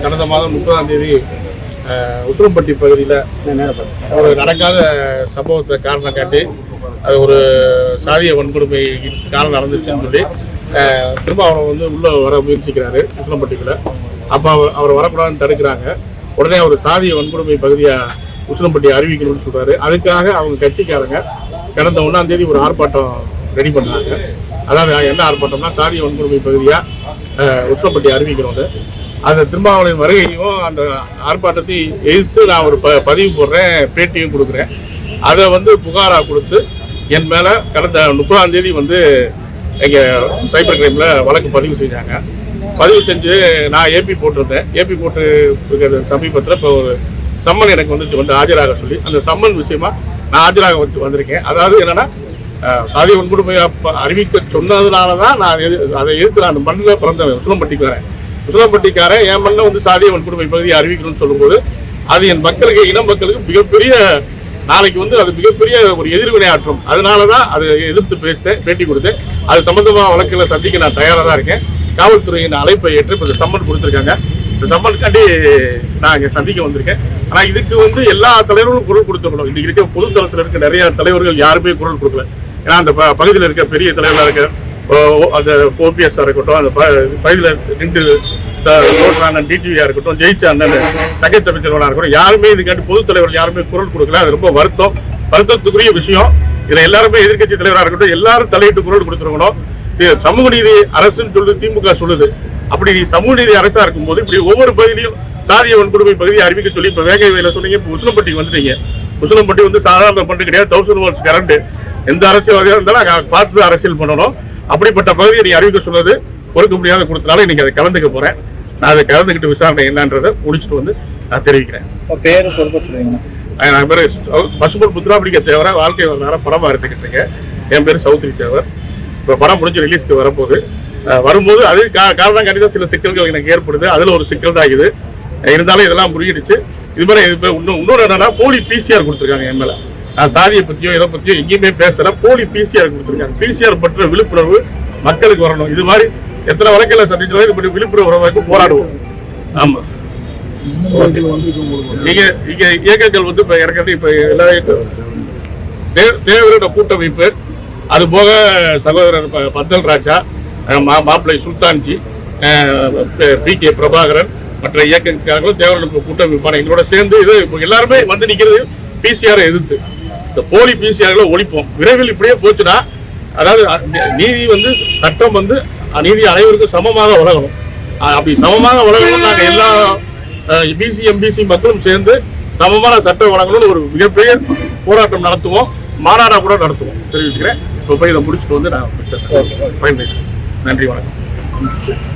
கடந்த மாதம் 30ஆம் தேதி உசிலம்பட்டி பகுதியில் ஒரு நடக்காத சம்பவத்தை காரணம் காட்டி அது ஒரு சாதிய வன்கொடுமை காரணம் நடந்துச்சுன்னு சொல்லி திரும்ப அவரை உள்ளே வர முயற்சிக்கிறாரு உசிலம்பட்டிக்குள்ள. அப்போ அவர் வரக்கூடாதுன்னு தடுக்கிறாங்க. உடனே அவர் சாதிய வன்கொடுமை பகுதியாக உசிலம்பட்டி அறிவிக்கணும்னு சொல்கிறாரு. அதுக்காக அவங்க கட்சிக்காரங்க கடந்த 1ஆம் தேதி ஒரு ஆர்ப்பாட்டம் ரெடி பண்ணாங்க. அதாவது என்ன ஆர்ப்பாட்டம்னா சாதிய வன்கொடுமை பகுதியாக உசிலம்பட்டி அறிவிக்கணும்னு. அந்த திருமாவளவன் வருகையும் அந்த ஆர்ப்பாட்டத்தை எதிர்த்து நான் ஒரு பதிவு போடுறேன், பேட்டியும் கொடுக்குறேன். அதை புகாராக கொடுத்து என் மேலே கடந்த 30ஆம் தேதி எங்கள் சைபர் கிரைமில் வழக்கு பதிவு செஞ்சாங்க. பதிவு செஞ்சு நான் ஏபி போட்டிருந்தேன். ஏபி போட்டு சமீபத்தில் இப்போ ஒரு சம்மன் எனக்கு வந்து ஆஜராக சொல்லி அந்த சம்மன் விஷயமா நான் ஆஜராக வந்திருக்கேன். அதாவது என்னன்னா சாதிய வன்கொடுமை அறிவிக்க சொன்னதுனால தான் நான் அதை எதிர்த்து அந்த மண்ணில் பிறந்தவன் உசிலம்பட்டிக்காரன். உசிலம்பட்டிக்காரன் என் மண்ணில் சாதிய வன்கொடுமை பகுதியை அறிவிக்கணும்னு சொல்லும்போது அது என் மக்களுக்கு இன மக்களுக்கு மிகப்பெரிய நாளைக்கு அது மிகப்பெரிய ஒரு எதிர்வினையாற்றும். அதனால தான் அதை எதிர்த்து பேசினேன், பேட்டி கொடுத்தேன். அது சம்பந்தமாக வழக்கில் சந்திக்க நான் தயாராக தான் இருக்கேன். காவல்துறையின் அழைப்பை ஏற்று இப்போ சம்மன் கொடுத்துருக்காங்க. இந்த சம்மனுக்காண்டி நான் இங்கே சந்திக்க வந்திருக்கேன். ஆனால் இதுக்கு எல்லா தலைவர்களும் குரல் கொடுத்துக்கணும். இன்றைக்கு இருக்க பொது தளத்தில் இருக்க நிறைய தலைவர்கள் யாருமே குரல் கொடுக்கல. ஏன்னா அந்த பகுதியில் இருக்க பெரிய தலைவராக இருக்க அந்த ஓபிஎஸ்ஸாக இருக்கட்டும், அந்த பகுதியில் நின்று டிடிவியாக இருக்கட்டும், ஜெயிச்ச அண்ணன் தங்கச்சி அமைச்சர்களாக இருக்கட்டும், யாருமே இதுக்காண்டி பொது தலைவர்கள் யாருமே குரல் கொடுக்கல. அது ரொம்ப வருத்தத்துக்குரிய விஷயம். இதில் எல்லாருமே எதிர்கட்சி தலைவராக இருக்கட்டும் எல்லாரும் தலையிட்டு குரல் கொடுத்துருக்கணும். சமூக நீதி அரசுன்னு சொல்லி திமுக சொல்லுது. அப்படி சமூக நீதி அரசா இருக்கும்போது இப்படி ஒவ்வொரு பகுதியிலையும் சாதிய வன்கொடுமை பகுதியை அறிவிக்க சொல்லி இப்போ வேக வேலை சொன்னீங்க. இப்போ உசிலம்பட்டிக்கு வந்துட்டீங்க. உசிலம்பட்டி சாதாரண பண்றது கிடையாது. 1000 volts கரண்ட். எந்த அரசியல்வாதியாக இருந்தாலும் பார்த்து அரசியல் பண்ணணும். அப்படிப்பட்ட பகுதியை நீ அறிவிக்க சொன்னது பொறுக்க முடியாத கொடுத்தனால இன்னைக்கு அதை கலந்துக்க போறேன். நான் அதை கலந்துக்கிட்டு விசாரணை என்னன்றதை முடிச்சுட்டு நான் தெரிவிக்கிறேன். பேரு பொறுப்ப சொல்லுவீங்க? என் பேர் பசுபொன் புத்ராபிடிக்க தேவரை, வாழ்க்கை வரலாறு படமா எடுத்துக்கிட்டு இருக்கேன். என் பேர் சௌத்ரி தேவர். இப்போ படம் முடிஞ்சு ரிலீஸ்க்கு வரப்போகுது. வரும்போது அது காரணம் காட்டி தான் சில சிக்கல்கள் எனக்கு ஏற்படுது. அதில் ஒரு சிக்கல் தான் இது. இருந்தாலும் இதெல்லாம் முறியடிச்சு இது மாதிரி இன்னொரு என்னன்னா போலி பிசிஆர் கொடுத்துருக்காங்க என் மேலே. நான் சாதியை பற்றியோ இதை பற்றியோ எங்கேயுமே பேசல. போலி பிசிஆர் கொடுத்துருக்காங்க. பிசிஆர் பற்றின விழிப்புணர்வு மக்களுக்கு வரணும். இது மாதிரி எத்தனை வழக்கில் சந்திச்சாலும் இது பற்றி விழிப்புணர்வு போராடுவோம். ஆமாம், இங்கே இயக்கங்கள் இப்போ இறக்கிறது இப்போ எல்லா தேவரோட கூட்டமைப்பு, அது போக சகோதரர் பத்தல் ராஜா, மாப்பிள்ளை சுல்தான்ஜி, பி.கே. பிரபாகரன், மற்ற இயக்கங்களும் தேவரோட கூட்டமைப்பான எங்களோட சேர்ந்து இது எல்லாருமே நிற்கிறது பிசிஆரை எதிர்த்து. இந்த போலி பிசிஆர்களை ஒழிப்போம். விரைவில் இப்படியே போச்சுன்னா அதாவது நீதி சட்டம் நீதி அனைவருக்கும் சமமாக வழங்கணும். அப்படி சமமாக வழங்கணும். நாங்கள் எல்லா பிசி எம்பிசி மக்களும் சேர்ந்து சமமான சட்டம் வழங்கணும்னு ஒரு மிகப்பெரிய போராட்டம் நடத்துவோம். மாநாடா கூட நடத்துவோம். தெரிவிச்சுக்கிறேன். இப்போ போய் இதை முடிச்சுட்டு நான் பயன்படுத்துகிறேன். நன்றி, வணக்கம்.